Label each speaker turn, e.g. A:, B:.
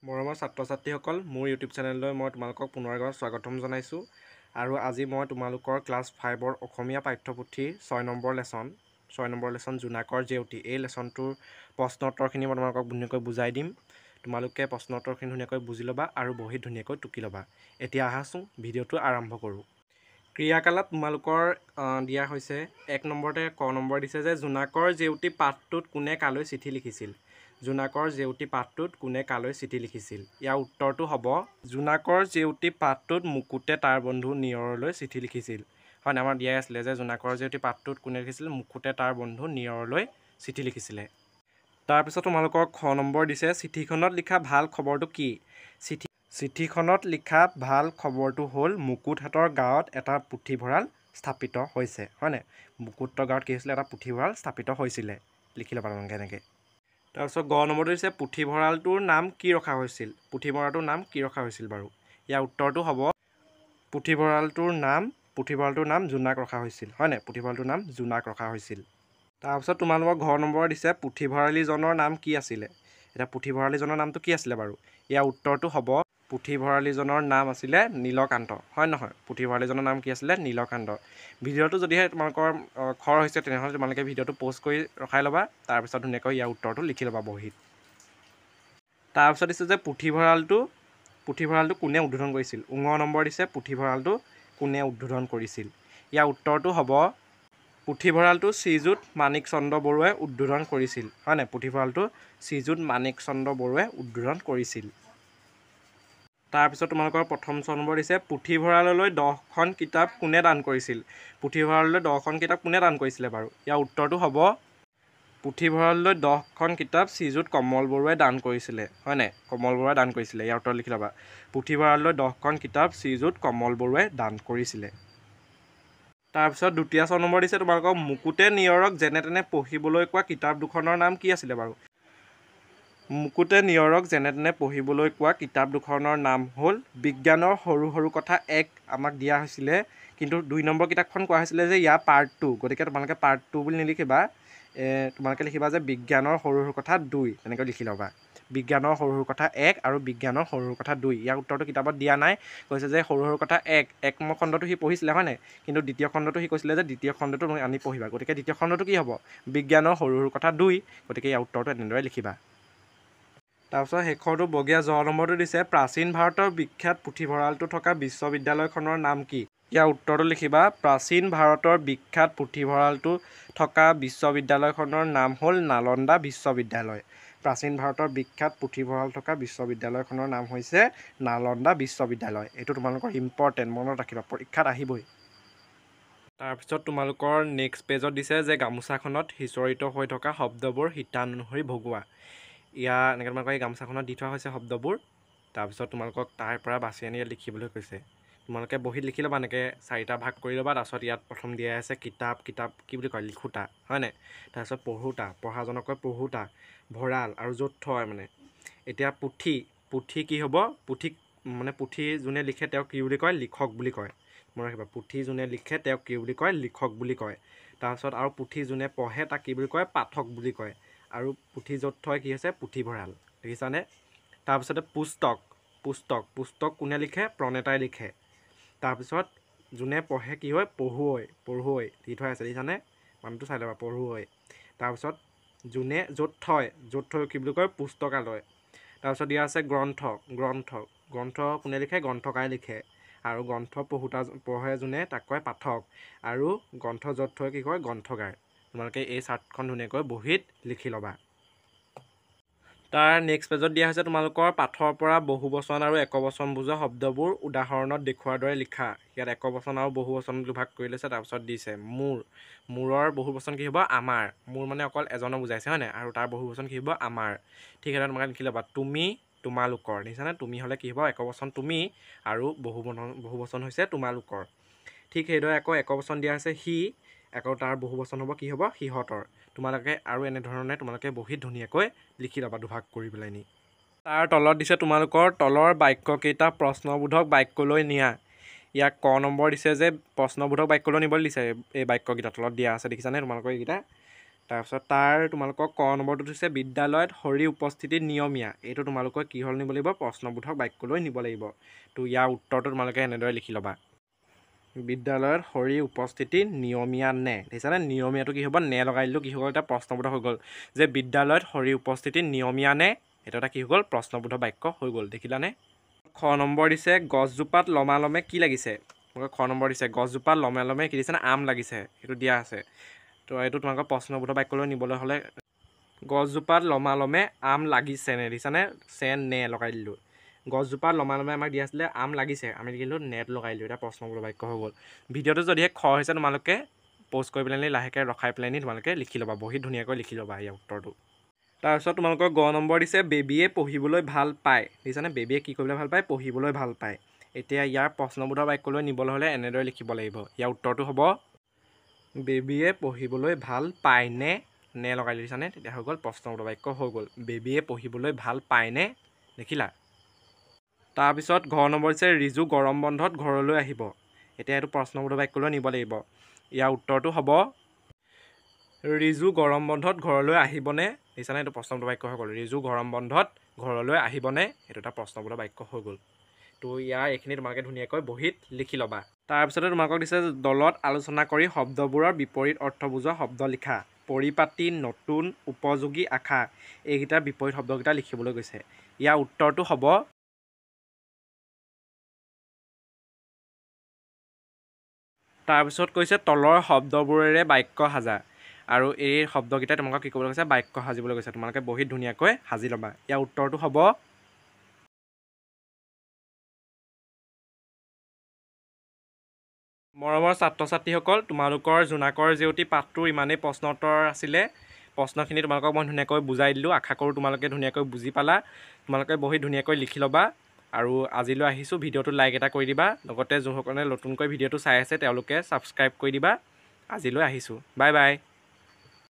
A: মৰমৰ ছাত্ৰ-ছাত্ৰীসকল, মোৰ ইউটিউব চেনেললৈ মই তোমালোকক পুনৰ এবাৰ স্বাগতম জনাইছোঁ। আৰু আজি মই তোমালোকৰ ক্লাছ 5ৰ অসমীয়া পাঠ্যপুথিৰ 6 নম্বৰ লেছন জোনাকৰ জেউতি এই লেছনটোৰ প্ৰশ্ন উত্তৰখিনি মই তোমালোকক ধুনীয়াকৈ বুজাই দিম। তোমালোকে প্ৰশ্ন উত্তৰখিনি ধুনীয়াকৈ বুজি ল'বা আৰু বহীত ধুনীয়াকৈ টুকি ল'বা। এতিয়া আহাচোন ভিডিঅ'টো আৰম্ভ কৰোঁ। ক্ৰিয়াকালত তোমালোকৰ দিয়া হৈছে 1 নম্বৰতে ক নম্বৰ দিছে যে জোনাকৰ জেউতি পাঠটোত কোনে কালৈ চিঠি লিখিছিল। জোনাকৰ জেউতি পাঠটোত কোনে কালৈ চিঠি লিখিছিল। ইয়াৰ উত্তৰটো হ'ব জোনাকৰ জেউতি পাঠটোত মুকুটে তাৰ বন্ধু নিয়ৰলৈ চিঠি লিখিছিল। হয়, আমাৰ দিয়াই আছিলে যে জোনাকৰ জেউতি পাঠটোত কোনে লিখিছিল, মুকুটে তাৰ বন্ধু নিয়ৰলৈ চিঠি লিখিছিলে। তাৰপিছত তোমালোকৰ খ নম্বৰ দিছে চিঠিখনত লিখা ভাল খবৰটো কি। চিঠিখনত লিখা ভাল খবৰটো হ'ল মুকুটহাটৰ গাঁৱত এটা পুথিভঁৰাল স্থাপিত হৈছে। হয়নে, মুকুটহাটৰ গাঁৱত কি হৈছিলে, এটা পুথিভঁৰাল স্থাপিত হৈছিলে। লিখি ল'বা তোমালোকে এনেকৈ। তাৰপিছত গ নম্বৰটো দিছে পুথিভঁৰালটোৰ নাম কি ৰখা হৈছিল। পুথিভঁৰালটোৰ নাম কি ৰখা হৈছিল বাৰু। ইয়াৰ উত্তৰটো হ'ব পুথিভঁৰালটোৰ নাম জোনাক ৰখা হৈছিল। হয়নে, পুথিভঁৰালটোৰ নাম জোনাক ৰখা হৈছিল। তাৰপিছত তোমালোকৰ ঘৰ নম্বৰ দিছে পুথিভঁৰালীজনৰ নাম কি আছিলে। এতিয়া পুথিভঁৰালীজনৰ নামটো কি আছিলে বাৰু। ইয়াৰ উত্তৰটো হ'ব পুথিভঁৰালীজনৰ নাম আছিলে নীলকান্ত। হয় নহয়, পুথিভঁৰালীজনৰ নাম কি আছিলে, নীলকান্ত। ভিডিঅ'টো যদিহে তোমালোকৰ খৰ হৈছে তেনেহ'লে তোমালোকে ভিডিঅ'টো প'জ কৰি ৰখাই ল'বা। তাৰপিছত ধুনীয়াকৈ ইয়াৰ উত্তৰটো লিখি ল'বা বহীত। তাৰপিছত দিছে যে পুথিভঁৰালটো কোনে উদ্বোধন কৰিছিল। ঙ নম্বৰ দিছে পুথিভঁৰালটো কোনে উদ্বোধন কৰিছিল। ইয়াৰ উত্তৰটো হ'ব পুথিভঁৰালটো শ্ৰীযুত মাণিক চন্দ্ৰ বৰুৱাই উদ্বোধন কৰিছিল। হয়নে, পুথিভঁৰালটো শ্ৰীযুত মাণিক চন্দ্ৰ বৰুৱাই উদ্বোধন কৰিছিল। তাৰপিছত তোমালোকৰ প্ৰথম 6 নম্বৰ দিছে পুথিভঁৰাললৈ 10খন কিতাপ কোনে দান কৰিছিল। পুথিভঁৰাললৈ 10খন কিতাপ কোনে দান কৰিছিলে বাৰু। ইয়াৰ উত্তৰটো হ'ব পুথিভঁৰাললৈ 10খন কিতাপ শ্ৰীযুত কমল বৰুৱাই দান কৰিছিলে। হয়নে, কমল বৰুৱাই দান কৰিছিলে। ইয়াৰ উত্তৰ লিখি ল'বা পুথিভঁৰাললৈ 10খন কিতাপ শ্ৰীযুত কমল বৰুৱাই দান কৰিছিলে। তাৰপিছত দ্বিতীয় 6 নম্বৰ দিছে তোমালোকক মুকুটে নিয়ৰক যেনে তেনে পঢ়িবলৈ কোৱা কিতাপ দুখনৰ নাম কি আছিলে বাৰু। মুকুটে নিয়ৰক যেনে তেনে পঢ়িবলৈ কোৱা কিতাপ দুখনৰ নাম হ'ল বিজ্ঞানৰ সৰু সৰু কথা 1 আমাক দিয়া হৈছিলে, কিন্তু 2 নম্বৰ কিতাপখন কোৱা হৈছিলে যে ইয়াৰ পাৰ্ট 2। গতিকে তোমালোকে পাৰ্ট 2 বুলি নিলিখিবা, তোমালোকে লিখিবা যে বিজ্ঞানৰ সৰু সৰু কথা 2 তেনেকৈ লিখি ল'বা। বিজ্ঞানৰ সৰু সৰু কথা 1 আৰু বিজ্ঞানৰ সৰু সৰু কথা 2। ইয়াৰ উত্তৰটো কিতাপত দিয়া নাই, কৈছে যে সৰু সৰু কথা 1 নম্বৰ খণ্ডটো সি পঢ়িছিলে। হয়নে, কিন্তু দ্বিতীয় খণ্ডটো সি কৈছিলে যে দ্বিতীয় খণ্ডটো তুমি আনি পঢ়িবা। গতিকে দ্বিতীয় খণ্ডটো কি হ'ব, বিজ্ঞানৰ সৰু সৰু কথা 2। গতিকে ইয়াৰ উত্তৰটো এনেদৰে লিখিবা। তাৰপিছত শেষৰটো বগীয়া জ নম্বৰটো দিছে প্ৰাচীন ভাৰতৰ বিখ্যাত পুথিভঁৰালটো থকা বিশ্ববিদ্যালয়খনৰ নাম কি। ইয়াৰ উত্তৰটো লিখিবা প্ৰাচীন ভাৰতৰ বিখ্যাত পুথিভঁৰালটো থকা বিশ্ববিদ্যালয়খনৰ নাম হ'ল নালন্দা বিশ্ববিদ্যালয়। প্ৰাচীন ভাৰতৰ বিখ্যাত পুথিভঁৰাল থকা বিশ্ববিদ্যালয়খনৰ নাম হৈছে নালন্দা বিশ্ববিদ্যালয়। এইটো তোমালোকৰ ইম্পৰ্টেণ্ট, মনত ৰাখিবা, পৰীক্ষাত আহিবই। তাৰপিছত তোমালোকৰ নেক্সট পেজত দিছে যে গামোচাখনত সিঁচৰিত হৈ থকা শব্দবোৰ শিতানুসৰি ভগোৱা। ইয়াৰ এনেকৈ তোমালোকৰ এই গামোচাখনত দি থোৱা হৈছে শব্দবোৰ। তাৰপিছত তোমালোকক তাৰ পৰা বাছি আনি লিখিবলৈ কৈছে। তোমালোকে বহীত লিখি ল'বা, এনেকৈ 4টা ভাগ কৰি ল'বা। তাৰপিছত ইয়াত প্ৰথম দিয়া আছে কিতাপ কি বুলি কয়, লিখোঁতা। হয়নে, তাৰপিছত পঢ়োঁতা, পঢ়াজনক কয় পঢ়োঁতা, ভঁৰাল আৰু য'ত থয় মানে। এতিয়া পুথি কি হ'ব, পুথি যোনে লিখে তেওঁক কি বুলি কয়, লিখক বুলি কয়। মনত ৰাখিবা, পুথি যোনে লিখে তেওঁক কি বুলি কয়, লিখক বুলি কয়। তাৰপিছত আৰু পুথি যোনে পঢ়ে তাক কি বুলি কয়, পাঠক বুলি কয়। আৰু পুথি য'ত থয় কি হৈছে, পুথিভঁৰাল। দেখিছানে। তাৰপিছতে পুস্তক কোনে লিখে, প্ৰণেতাই লিখে। তাৰপিছত যোনে পঢ়ে কি হয়, পঢ়ুৱৈ দি থোৱা আছে, দেখিছানে, মানুহটো চাই ল'বা, পঢ়ুৱৈ। তাৰপিছত যোনে য'ত থয় কি বুলি কয়, পুস্তকালয়। তাৰপিছত দিয়া আছে গ্ৰন্থ কোনে লিখে, গ্ৰন্থকাৰে লিখে। আৰু গ্ৰন্থ পঢ়ে যোনে তাক কয় পাঠক। আৰু গ্ৰন্থ য'ত থয় কি কয়, গ্ৰন্থগাৰ। তোমালোকে এই চাৰ্টখন ধুনীয়াকৈ বহীত লিখি ল'বা। তাৰ নেক্সট পেজত দিয়া হৈছে তোমালোকৰ পাঠৰ পৰা বহুবচন আৰু একবচন বুজোৱা শব্দবোৰ উদাহৰণত দেখুওৱাৰ দৰে লিখা। ইয়াত একবচন আৰু বহুবচন দুভাগ কৰি লৈছে। তাৰপিছত দিছে মূৰৰ বহুবচন কি হ'ব, আমাৰ। মোৰ মানে অকল এজনক বুজাইছে, হয়নে, আৰু তাৰ বহুবচন কি হ'ব, আমাৰ। ঠিক সেইদৰে তোমালোকে লিখি ল'বা তুমি, তোমালোকৰ। দেখিছানে, তুমি হ'লে কি হ'ব, একবচন তুমি, আৰু বহুবচন হৈছে তোমালোকৰ। ঠিক সেইদৰে আকৌ একবচন দিয়া আছে সি, আকৌ তাৰ বহুবচন হ'ব কি হ'ব, সিহঁতৰ। তোমালোকে আৰু এনেধৰণে তোমালোকে বহীত ধুনীয়াকৈ লিখি ল'বা দুভাগ কৰি পেলাই নি। তাৰ তলত দিছে তোমালোকৰ তলৰ বাক্যকেইটা প্ৰশ্নবোধক বাক্যলৈ নিয়া। ইয়াক ক নম্বৰ দিছে যে প্ৰশ্নবোধক বাক্যলৈ নিবলৈ দিছে। এই বাক্যকেইটা তলত দিয়া আছে, দেখিছানে তোমালোকৰ এইকেইটা। তাৰপিছত তাৰ তোমালোকৰ ক নম্বৰটোত হৈছে বিদ্যালয়ত শৰীৰ উপস্থিতি নিয়মীয়া। এইটো তোমালোকৰ কি হ'ল নিব লাগিব, প্ৰশ্নবোধক বাক্যলৈ নিব লাগিব। তো ইয়াৰ উত্তৰটো তোমালোকে এনেদৰে লিখি ল'বা। বিদ্যালয়ত শৰীৰ উপস্থিতি নিয়মীয়া নে? দেখিছানে, নিয়মীয়াটো কি হ'ব, নে লগাই দিলোঁ, কি হৈ গ'ল, এটা প্ৰশ্নবোধক হৈ গ'ল যে বিদ্যালয়ত শৰীৰ উপস্থিতি নিয়মীয়া নে, এইটো এটা কি হৈ গ'ল, প্ৰশ্নবোধক বাক্য হৈ গ'ল। দেখিলানে? খ নম্বৰ দিছে গছজোপাত লমালমে কি লাগিছে? খ নম্বৰ দিছে গছজোপাত লমালমে কি দিছে, আম লাগিছে, সেইটো দিয়া আছে। তো এইটো তোমালোকৰ প্ৰশ্নবোধক বাক্যলৈ নিবলৈ হ'লে গছজোপাত লমালমে আম লাগিছে নে, দেখিছানে, চেন নে লগাই দিলোঁ। গছজোপাত লমালমে আমাক দিয়া আছিলে আম লাগিছে, আমি লিখিলোঁ নেট লগাই দিলোঁ, এটা প্ৰশ্নবোধক বাক্য হৈ গ'ল। ভিডিঅ'টো যদিহে খ হৈছে তোমালোকে প'ষ্ট কৰি পেলাই লাহেকৈ ৰখাই পেলাই তোমালোকে লিখি ল'বা, বহীত ধুনীয়াকৈ লিখি ল'বা ইয়াৰ উত্তৰটো। তাৰপিছত তোমালোকৰ গ নম্বৰ দিছে বেবীয়ে পঢ়িবলৈ ভাল পায়। দেখিছানে, বেবীয়ে কি কৰিবলৈ ভাল পায়, পঢ়িবলৈ ভাল পায়। এতিয়া ইয়াৰ প্ৰশ্নবোধক বাক্যলৈ নিবলৈ হ'লে এনেদৰে লিখিব লাগিব। ইয়াৰ উত্তৰটো হ'ব বেবীয়ে পঢ়িবলৈ ভাল পায় নে, নে লগাই দিছানে, তেতিয়া হৈ গ'ল প্ৰশ্নবোধক বাক্য হৈ গ'ল। বেবীয়ে পঢ়িবলৈ ভাল পায়নে, দেখিলা। তাৰপিছত ঘ নম্বৰ দিছে ৰিজু গৰম বন্ধত ঘৰলৈ আহিব। এতিয়া এইটো প্ৰশ্নবোধক বাক্যলৈ নিব লাগিব। ইয়াৰ উত্তৰটো হ'ব ৰিজু গৰম বন্ধত ঘৰলৈ আহিবনে, দেখিছানে, এইটো প্ৰশ্নবোধক বাক্য হৈ গ'ল। ৰিজু গৰম বন্ধত ঘৰলৈ আহিবনে, এইটো এটা প্ৰশ্নবোধক বাক্য হৈ গ'ল। তো ইয়াৰ এইখিনি তোমালোকে ধুনীয়াকৈ বহীত লিখি ল'বা। তাৰপিছতে তোমালোকক দিছে দলত আলোচনা কৰি শব্দবোৰৰ বিপৰীত অৰ্থ বুজোৱা শব্দ লিখা। পৰিপাটি, নতুন, উপযোগী, আশা, এইকেইটাৰ বিপৰীত শব্দকেইটা লিখিবলৈ গৈছে। ইয়াৰ উত্তৰটো হ'ব তাৰপিছত কৈছে তলৰ শব্দবোৰেৰে বাক্য সাজা। আৰু এই শব্দকেইটাই তোমালোকক কি কৰিবলৈ কৈছে, বাক্য সাজিবলৈ কৈছে। তোমালোকে বহীত ধুনীয়াকৈ সাজি ল'বা। ইয়াৰ উত্তৰটো হ'ব মৰমৰ ছাত্ৰ ছাত্ৰীসকল, তোমালোকৰ জোনাকৰ জেউতি পাঠটোৰ ইমানেই প্ৰশ্ন উত্তৰ আছিলে। প্ৰশ্নখিনি তোমালোকক মই ধুনীয়াকৈ বুজাই দিলোঁ। আশা কৰোঁ তোমালোকে ধুনীয়াকৈ বুজি পালা। তোমালোকে বহীত ধুনীয়াকৈ লিখি ল'বা। আৰু আজিলৈ আহিছোঁ, ভিডিঅ'টো লাইক এটা কৰি দিবা। লগতে যোনসকলে নতুনকৈ ভিডিঅ'টো চাই আছে তেওঁলোকে ছাবস্ক্ৰাইব কৰি দিবা। আজিলৈ আহিছোঁ, বাই বাই।